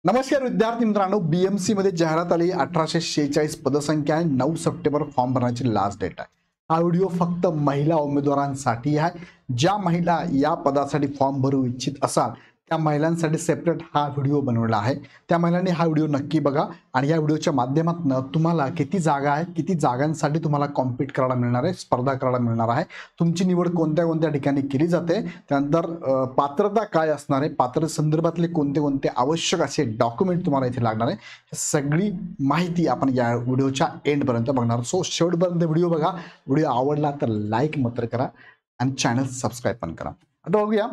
नमस्कार विद्यार्थी मित्रांनो, बीएमसी मध्ये जाहिरात आली. 1846 पदसंख्या आहे. 9 सप्टेंबर फॉर्म भरण्याची लास्ट डेट आहे. हा व्हिडिओ फक्त महिला उमेदवारांसाठी आहे. ज्या महिला या पदासाठी फॉर्म भरू इच्छित असाल त्या महिलांसाठी सेपरेट हा व्हिडिओ बनवला आहे. त्या महिलांनी हा व्हिडिओ नक्की बघा आणि या व्हिडिओच्या माध्यमातून तुम्हाला किती जागा आहे, किती जागांसाठी तुम्हाला कॉम्पीट करायला मिळणार आहे, स्पर्धा करायला मिळणार आहे, तुमची निवड कोणत्या कोणत्या ठिकाणी केली जाते, त्यानंतर पात्रता काय असणार आहे, पात्रते संदर्भातले कोणते कोणते आवश्यक असे डॉक्युमेंट तुम्हाला इथे लागणार आहे, सगळी माहिती आपण या व्हिडिओच्या एंडपर्यंत बघणार. सो शेवटपर्यंत व्हिडिओ बघा. व्हिडिओ आवडला तर लाईक मात्र करा आणि चॅनल सबस्क्राईब पण करा. आता बघूया,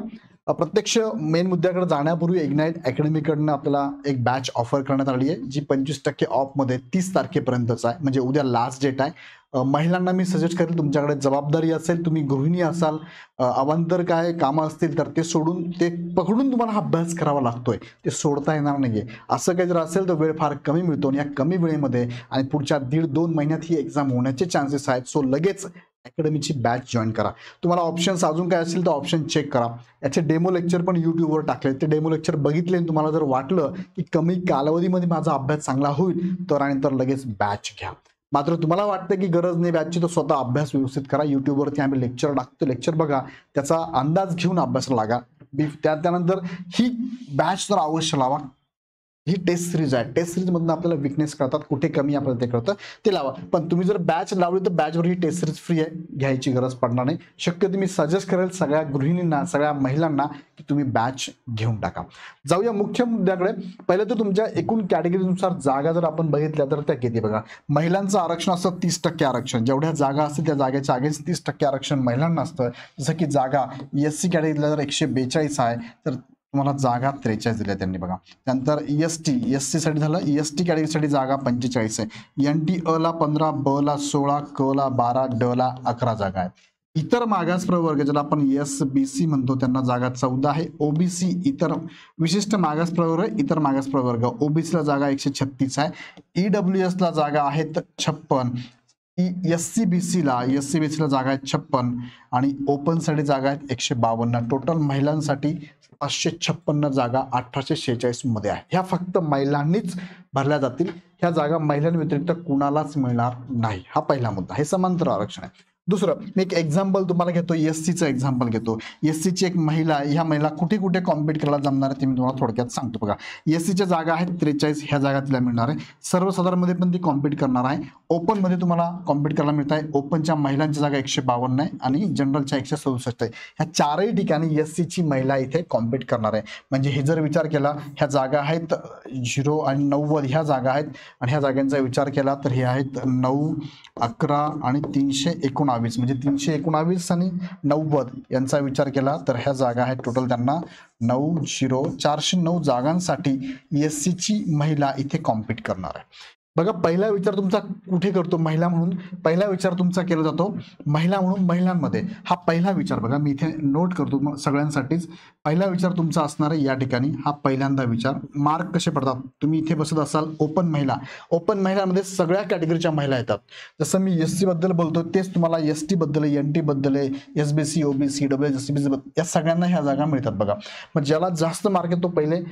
प्रत्यक्ष मेन मुद्द्याकडे जाण्यापूर्वी इग्नाइट अकॅडमीकडनं आपल्याला एक बॅच ऑफर करण्यात आली आहे, जी 25% ऑफमध्ये 30 तारखेपर्यंतच आहे, म्हणजे उद्या लास्ट डेट आहे. महिलांना मी सजेस्ट करेल, तुमच्याकडे जबाबदारी असेल, तुम्ही गृहिणी असाल, अवांतर काय कामं असतील तर ते सोडून, ते पकडून तुम्हाला हा अभ्यास करावा लागतोय, ते सोडता येणार नाहीये. असं काही जर असेल तर वेळ फार कमी मिळतो आणि या कमी वेळेमध्ये आणि पुढच्या 1.5-2 महिन्यात ही एक्झाम होण्याचे चान्सेस आहेत. सो लगेच अकॅडमीची बॅच जॉईन करा. तुम्हाला ऑप्शन्स अजून काय असेल तर ऑप्शन चेक करा. याचे डेमो लेक्चर पण यूट्यूबवर टाकले. ते डेमो लेक्चर बघितले आणि तुम्हाला जर वाटलं की कमी कालावधीमध्ये माझा अभ्यास चांगला होईल तर आणि तर लगेच बॅच घ्या. मात्र तुम्हाला वाटतं की गरज नाही बॅचची तर स्वतः अभ्यास व्यवस्थित करा. यूट्यूबवरती आम्ही लेक्चर टाकतो, लेक्चर बघा, त्याचा अंदाज घेऊन अभ्यासाला लागा. त्यानंतर ही बॅच तर अवश्य लावा. ही टेस्ट सिरीज आहे. टेस्ट सिरीज मधून आपल्याला विकनेस कळतात, कुठे कमी आपल्याला ते कळतं, ते लावा. पण तुम्ही जर बॅच लावली तर बॅचवर ही टेस्ट सिरीज फ्री आहे, घ्यायची गरज पडणार नाही. शक्यतो मी सजेस्ट करेल सगळ्या गृहिणींना, सगळ्या महिलांना की तुम्ही बॅच घेऊन टाका. जाऊया मुख्य मुद्द्याकडे. पहिले तर तुमच्या एकूण कॅटेगरीनुसार जागा जर आपण बघितल्या तर त्या किती बघा. महिलांचं आरक्षण असतं 30% आरक्षण. जेवढ्या जागा असतील त्या जागेच्या अगेन्स्ट 30% आरक्षण महिलांना असतं. जसं की जागा एससी कॅटेगरीला जर 142 आहे तर तुम्हाला जागा 43 दिल्या त्यांनी बघा. त्यानंतर एससी साठी झालं, एसटी कॅटेगरीसाठी जागा 45 आहे. एनटी अ ला 15, ब ला 16, क ला 12, ड ला 11 जागा आहेत. इतर मागास प्रवर्ग ज्याला आपण एसबीसी म्हणतो त्यांना जागा 14 आहे. ओबीसी इतर विशिष्ट मागास प्रवर्ग, इतर मागास प्रवर्ग, ओबीसी ला जागा 136 आहे. ईडब्ल्यूएस ला जागा आहेत 56. एससीबीसी ला जागा आहेत 56 आणि ओपन साठी जागा आहेत 152. टोटल महिलांसाठी 556 जागा 1846 मध्ये आहे. ह्या फक्त महिलांनीच भरल्या जातील. ह्या जागा महिलांव्यतिरिक्त कुणालाच मिळणार नाही. हा पहिला मुद्दा. हे समांतर आरक्षण आहे. दुसरं, मी एक एक्झाम्पल तुम्हाला घेतो, एससीचं एक्झाम्पल घेतो. एससीची एक महिला, ह्या महिला कुठे कुठे कॉम्पिट करायला जमणार आहे ते मी तुम्हाला थोडक्यात सांगतो बघा. एससीच्या जागा आहेत 43, ह्या जागा तिला मिळणार आहे. सर्वसाधारण मध्ये पण ती कॉम्पिट करणार आहे. ओपन मध्ये तुम्हाला कॉम्पिट करायला मिळत आहे. ओपनच्या महिलांची जागा 152 आहे आणि जनरलच्या 167 आहे. ह्या चारही ठिकाणी एससीची महिला इथे कॉम्पिट करणार आहे. म्हणजे हे जर विचार केला, ह्या जागा आहेत 0 आणि 90 ह्या जागा आहेत आणि ह्या जागांचा विचार केला तर हे आहेत 9, 11 आणि 319, म्हणजे 319 आणि 90 यांचा विचार केला तर ह्या जागा आहेत टोटल त्यांना 409 जागांसाठी एससीची महिला इथे कॉम्पिट करणार आहे. बघा, पहिला विचार तुमचा कुठे करतो, महिला म्हणून पहिला विचार तुमचा केला जातो महिला म्हणून महिलांमध्ये. हा पहिला विचार बघा, मी इथे नोट करतो सगळ्यांसाठीच. पहिला विचार तुमचा असणार आहे या ठिकाणी, हा पहिल्यांदा विचार. मार्क कसे पडतात, तुम्ही इथे बसत असाल ओपन महिला, ओपन महिलांमध्ये सगळ्या कॅटेगरीच्या महिला येतात. जसं मी एससी बद्दल बोलतो तेच तुम्हाला एसटी बद्दल, एनटी बद्दल, एसबीसी, ओबीसी, डब्ल्यूएसबीसी या सगळ्यांना ह्या जागा मिळतात बघा. मग ज्याला जास्त मार्क येतो पहिले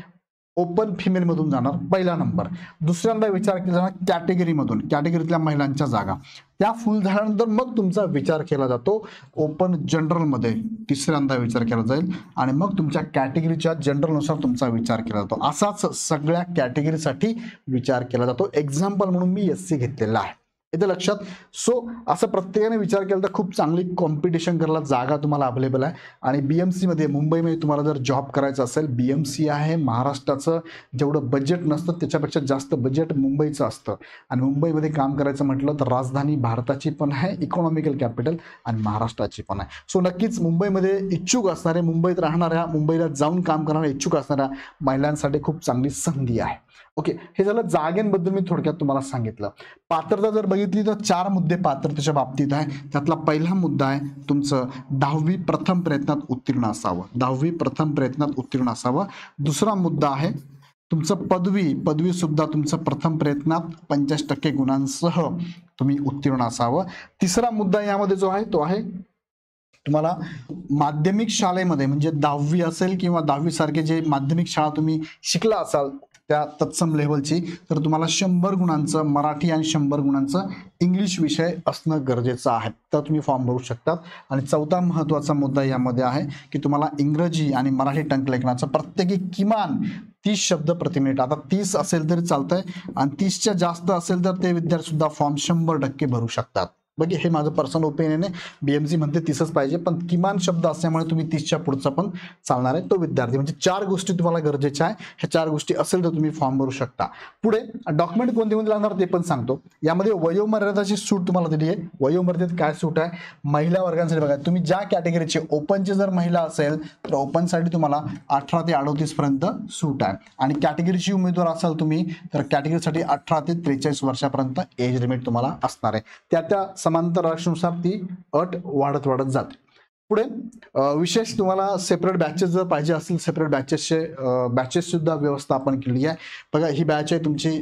ओपन फिमेल मधून जाणार पहिला नंबर. दुसऱ्यांदा विचार केला जाणार कॅटेगरीमधून, कॅटेगरीतल्या महिलांच्या जागा त्या फुल झाल्यानंतर मग तुमचा विचार केला जातो ओपन जनरल मध्ये, तिसऱ्यांदा विचार केला जाईल आणि मग तुमच्या कॅटेगरीच्या जनरलनुसार तुमचा विचार केला जातो. असाच सगळ्या कॅटेगरीसाठी विचार केला जातो. एक्झाम्पल म्हणून मी एससी घेतलेला आहे, इथे लक्षात. सो असं प्रत्येकाने विचार केला तर खूप चांगली कॉम्पिटिशन करायला जागा तुम्हाला अवेलेबल आहे. आणि बीएमसी मध्ये, मुंबईमध्ये तुम्हाला जर जॉब करायचा असेल, बीएमसी आहे महाराष्ट्राचं जेवढं बजेट नसतं त्याच्यापेक्षा जास्त बजेट मुंबईचं असतं. आणि मुंबईमध्ये काम करायचं म्हटलं तर राजधानी भारताची पण आहे, इकॉनॉमिकल कॅपिटल, आणि महाराष्ट्राची पण आहे. सो नक्कीच मुंबईमध्ये इच्छुक असणारे, मुंबईत राहणाऱ्या, मुंबईला जाऊन काम करणाऱ्या इच्छुक असणाऱ्या महिलांसाठी खूप चांगली संधी आहे. ओके, हे झालं जागेंबद्दल मी थोडक्यात तुम्हाला सांगितलं. पात्रता जर बघितली तर 4 मुद्दे पात्रतेच्या बाबतीत आहे. त्यातला पहिला मुद्दा आहे तुमचं 10वी प्रथम प्रयत्नात उत्तीर्ण असावं, 10वी प्रथम प्रयत्नात उत्तीर्ण असावं. दुसरा मुद्दा आहे तुमचं पदवी सुद्धा तुमचं प्रथम प्रयत्नात 85% गुणांसह तुम्ही उत्तीर्ण असावं. तिसरा मुद्दा यामध्ये जो आहे तो आहे तुम्हाला माध्यमिक शाळेमध्ये, म्हणजे 10वी असेल किंवा 10वी सारखे जे माध्यमिक शाळा तुम्ही शिकला असाल त्या तत्सम लेव्हलची, तर तुम्हाला 100 गुणांचं मराठी आणि 100 गुणांचं इंग्लिश विषय असणं गरजेचं आहे, तर तुम्ही फॉर्म भरू शकतात. आणि चौथा महत्त्वाचा मुद्दा यामध्ये आहे की तुम्हाला इंग्रजी आणि मराठी टंकलेखनाचं प्रत्येकी किमान 30 शब्द प्रति मिनिट. आता 30 असेल तरी चालतंय आणि 30च्या जास्त असेल तर ते विद्यार्थी सुद्धा फॉर्म 100% भरू शकतात. बघा, हे माझं पर्सनल ओपिनियन आहे. BMC म्हणते 30च पाहिजे, पण किमान शब्द असल्यामुळे तुम्ही 30च्या पुढचा पण चालणार आहे तो विद्यार्थी. म्हणजे 4 गोष्टी तुम्हाला गरजेच्या आहे. ह्या 4 गोष्टी असेल तर तुम्ही फॉर्म भरू शकता. पुढे डॉक्युमेंट कोणते कोणते लागणार ते पण सांगतो. यामध्ये वयोमर्यादाची सूट तुम्हाला दिली आहे. वयोमर्यादेत काय सूट आहे? महिला वर्गांसाठी बघा, तुम्ही ज्या कॅटेगरीचे ओपनचे जर महिला असेल तर ओपनसाठी तुम्हाला 18 ते 38 पर्यंत सूट आहे. आणि कॅटेगरीची उमेदवार असाल तुम्ही तर कॅटेगरीसाठी 18 ते 43 वर्षापर्यंत एज लिमिट तुम्हाला असणार आहे. त्या समांतर आरक्षणानुसार ती अट वाढत जाते. पुढे विशेष तुम्हाला सेपरेट बॅचेस जर पाहिजे असतील, सेपरेट बॅचेस सुद्धा व्यवस्था आपण केली आहे. बघा, ही बॅच आहे तुमची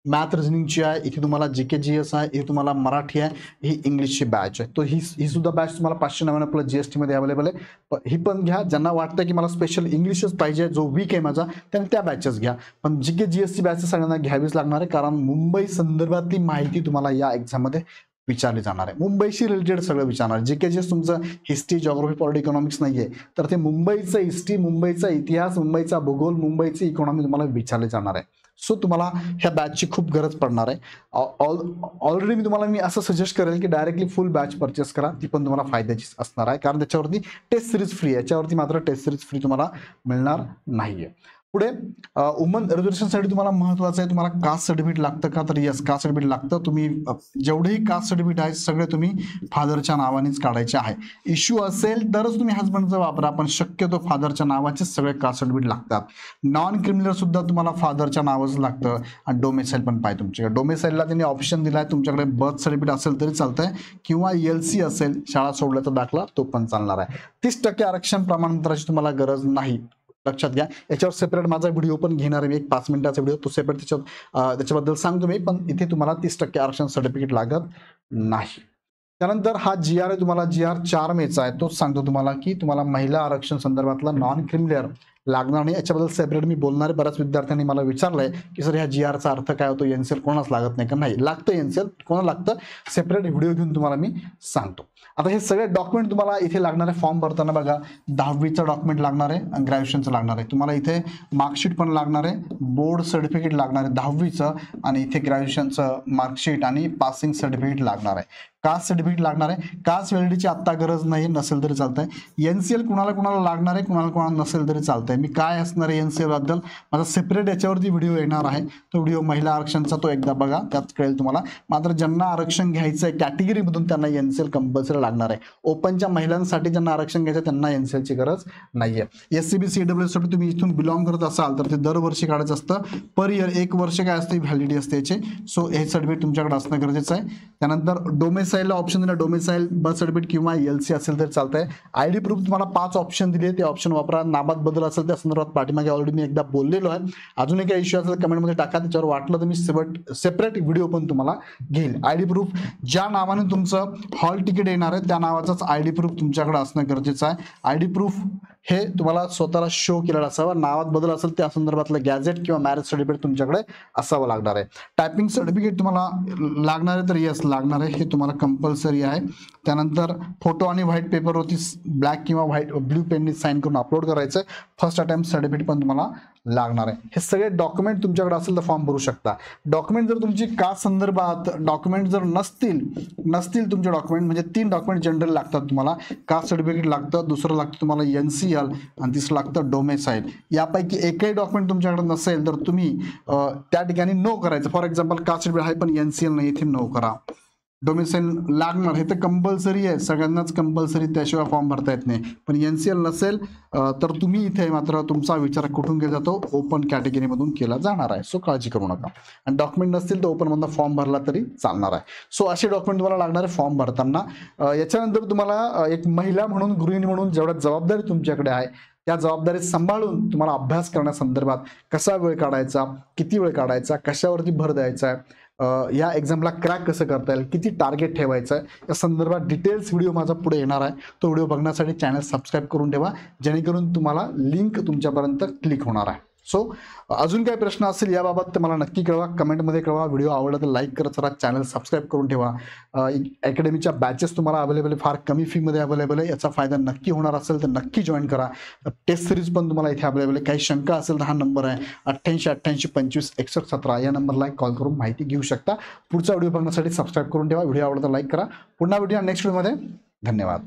मॅथ रिझनिंगची आहे, इथे तुम्हाला GK/GS आहे, इथे तुम्हाला मराठी आहे, ही इंग्लिशची बॅच आहे. तो ही सुद्धा बॅच तुम्हाला 599 प्लस GST मध्ये अवेलेबल आहे. ही पण घ्या. ज्यांना वाटतं की मला स्पेशल इंग्लिशच पाहिजे, जो वीक आहे माझा, त्यांनी त्या बॅचेस घ्या. पण GK/GS बॅचेस सगळ्यांना घ्यावीच लागणार आहे, कारण मुंबई संदर्भातली माहिती तुम्हाला या एक्झाममध्ये विचारली जाणार आहे. मुंबईशी रिलेटेड सगळं विचारणार. GK/GS तुमचं हिस्ट्री, जॉग्राफी, पॉलिटी, इकॉनॉमिक्स नाही आहे, तर ते मुंबईचं हिस्ट्री, मुंबईचा इतिहास, मुंबईचा भूगोल, मुंबईची इकॉनॉमी तुम्हाला विचारले जाणार आहे. सो तुम्हाला ह्या बॅचची खूप गरज पडणार आहे. ऑलरेडी मी असं सजेस्ट करेल की डायरेक्टली फुल बॅच परचेस करा, ती पण तुम्हाला फायद्याचीच असणार आहे, कारण त्याच्यावरती टेस्ट सिरीज फ्री आहे. याच्यावरती मात्र टेस्ट सिरीज फ्री तुम्हाला मिळणार नाहीये. पुढे वुमन रिझर्वेशनसाठी तुम्हाला महत्त्वाचं आहे, तुम्हाला कास्ट सर्टिफिकेट लागतं का? तर यस, कास्ट सर्टिफिकेट लागतं. तुम्ही जेवढेही कास्ट सर्टिफिकेट आहेत सगळे तुम्ही फादरच्या नावानेच काढायचे आहे. इश्यू असेल तरच तुम्ही हजबंडचा वापरा, पण शक्यतो फादरच्या नावाचेच सगळे कास्ट सर्टिफिकेट लागतात. नॉन क्रिमिनल सुद्धा तुम्हाला फादरच्या नावच लागतं. आणि डोमेसाईल पण पाहिजे तुमच्याकडे. डोमेसाईलला त्यांनी ऑप्शन दिला आहे, तुमच्याकडे बर्थ सर्टिफिकेट असेल तरी चालतंय, किंवा LC असेल, शाळा सोडल्याचा दाखला, तो पण चालणार आहे. 30% आरक्षण प्रमाणपत्राची तुम्हाला गरज नाही, लक्षात घ्या. याच्यावर सेपरेट माझा व्हिडिओ पण घेणार आहे मी, एक 5 मिनिटाचा व्हिडिओ, तो सेपरेट त्याच्याबद्दल सांगतो मी. पण इथे तुम्हाला 30% आरक्षण सर्टिफिकेट लागत नाही. त्यानंतर हा GR आहे, तुम्हाला GR 4 मेचा आहे, तोच सांगतो तुम्हाला की तुम्हाला महिला आरक्षण संदर्भातला नॉन क्रिमिनल लागणार नाही. याच्याबद्दल सेपरेट मी बोलणार आहे. बऱ्याच विद्यार्थ्यांनी मला विचारलंय की सर ह्या GRचा अर्थ काय होतो, NCL कोणाच लागत नाही का? नाही, लागतं NCL. कोणाला लागतं? सेपरेट व्हिडिओ घेऊन तुम्हाला मी सांगतो. आता हे सगळे डॉक्युमेंट तुम्हाला इथे लागणार आहे. फॉर्म भरताना बघा, 10वीचं डॉक्युमेंट लागणार आहे आणि ग्रॅज्युएशनचं लागणार आहे. तुम्हाला इथे मार्कशीट पण लागणार आहे, बोर्ड सर्टिफिकेट लागणार आहे 10वीचं, आणि इथे ग्रॅज्युएशनचं मार्कशीट आणि पासिंग सर्टिफिकेट लागणार आहे. कास्ट सर्टिफिकेट लागणार आहे. कास्ट व्हॅलिडिटीची आत्ता गरज नाही, नसेल तरी चालतंय. NCL कुणाला लागणार आहे, कुणाला नसेल तरी चालतंय. मी काय असणार आहे NCL बद्दल माझा सेपरेट याच्यावरती व्हिडिओ येणार आहे. तो व्हिडिओ महिला आरक्षणचा, तो एकदा बघा, त्यात कळेल तुम्हाला. मात्र ज्यांना आरक्षण घ्यायचं आहे कॅटेगरीमधून त्यांना NCL कंपल्सरी लागणार आहे. ओपनच्या महिलांसाठी ज्यांना आरक्षण घ्यायचं त्यांना NCLची गरज नाहीये. SCB CWS साठी तुम्ही इथून बिलॉंग करत असाल तर ते दरवर्षी काढायचं असतं. पर इयर 1 वर्ष काय असते, व्हॅलिडिटी असते याचे. सो हे सर्टिफिकेट तुमच्याकडे असणं गरजेचं आहे. त्यानंतर डोमेसाईलला ऑप्शन दिला, डोमेसाईल, बर्थ सर्टिफिकेट किंवा LC असेल तर चालतंय. ID प्रूफ तुम्हाला 5 ऑप्शन दिले, ते ऑप्शन वापरा. नामात बदल असेल त्या संदर्भात पाठीमागे ऑलरेडी मी एकदा बोललेलो आहे. अजूनही काही इश्यू असेल कमेंटमध्ये टाका, त्याच्यावर वाटलं तर मी सेपरेट व्हिडिओ पण तुम्हाला घेईल. ID प्रूफ ज्या नावाने तुमचं हॉल तिकीट येणार आहे त्या नावाचाच ID प्रूफ तुमच्याकडे असणं गरजेचं आहे. ID प्रूफ हे तुम्हाला स्वतःला शो केलेला असावं. नावात बदल असेल त्या संदर्भातलं गॅझेट किंवा मॅरेज सर्टिफिकेट तुमच्याकडे असावं लागणार आहे. टायपिंग सर्टिफिकेट तुम्हाला लागणार आहे, तर यस लागणार आहे, हे तुम्हाला कंपल्सरी आहे. त्यानंतर फोटो आणि व्हाईट पेपरवरती ब्लॅक किंवा व्हाईट ब्ल्यू पेननी साईन करून अपलोड करायचं. फर्स्ट अटेम्प्ट सर्टिफिकेट पण तुम्हाला लागणार आहे. हे सगळे डॉक्युमेंट तुमच्याकडे असेल तर फॉर्म भरू शकता. डॉक्युमेंट जर तुमची कास्ट संदर्भात डॉक्युमेंट जर नसतील तुमचे डॉक्युमेंट, म्हणजे 3 डॉक्युमेंट जनरल लागतात तुम्हाला. कास्ट सर्टिफिकेट लागतं, दुसरं लागतं तुम्हाला NCL, आणि तिसरं लागतं डोमेसाईल. यापैकी एकही डॉक्युमेंट तुमच्याकडे नसेल तर तुम्ही त्या ठिकाणी नो करायचं. फॉर एक्झाम्पल कास्ट सर्टिफिकेट आहे पण NCL नाही, इथे नो करा. डोमेसाईल लागणार, हे तर कंपल्सरी आहे, सगळ्यांनाच कंपल्सरी, त्याशिवाय फॉर्म भरता येत नाही. पण NCL नसेल तर तुम्ही इथे मात्र तुमचा विचार कुठून केला जातो, ओपन कॅटेगरीमधून केला जाणार आहे. सो काळजी करू नका. आणि डॉक्युमेंट नसतील तर ओपनमधून फॉर्म भरला तरी चालणार आहे. सो असे डॉक्युमेंट तुम्हाला लागणार आहे फॉर्म भरताना. याच्यानंतर तुम्हाला एक महिला म्हणून, गृहिणी म्हणून जेवढ्या जबाबदारी तुमच्याकडे आहे त्या जबाबदारी सांभाळून तुम्हाला अभ्यास करण्यासंदर्भात कसा वेळ काढायचा, किती वेळ काढायचा, कशावरती भर द्यायचा आहे, या एक्झामला क्रॅक कसं करता येईल, किती टार्गेट ठेवायचं आहे, या संदर्भात डिटेल्स व्हिडिओ माझा पुढे येणार आहे. तो व्हिडिओ बघण्यासाठी चॅनल सबस्क्राईब करून ठेवा, जेणेकरून तुम्हाला लिंक तुमच्यापर्यंत क्लिक होणार आहे. सो अजून काही प्रश्न असेल याबाबत तर मला नक्की कळवा, कमेंटमध्ये कळवा. व्हिडिओ आवडला तर लाईक करत राहा, चॅनल सबस्क्राईब करून ठेवा. अकॅडमीच्या बॅचेस तुम्हाला अवेलेबल आहे, फार कमी फीमध्ये अवेलेबल आहे. याचा फायदा नक्की होणार असेल तर नक्की जॉईन करा. टेस्ट सिरीज पण तुम्हाला इथे अवेलेबल आहे. काही शंका असेल तर हा नंबर आहे 88-88-25-61-17 या नंबरला कॉल करून माहिती घेऊ शकता. पुढचा व्हिडिओ बघण्यासाठी सबस्क्राईब करून ठेवा. व्हिडिओ आवडला तर लाईक करा. पुन्हा व्हिडिओ नेक्स्ट व्हिडिओमध्ये. धन्यवाद.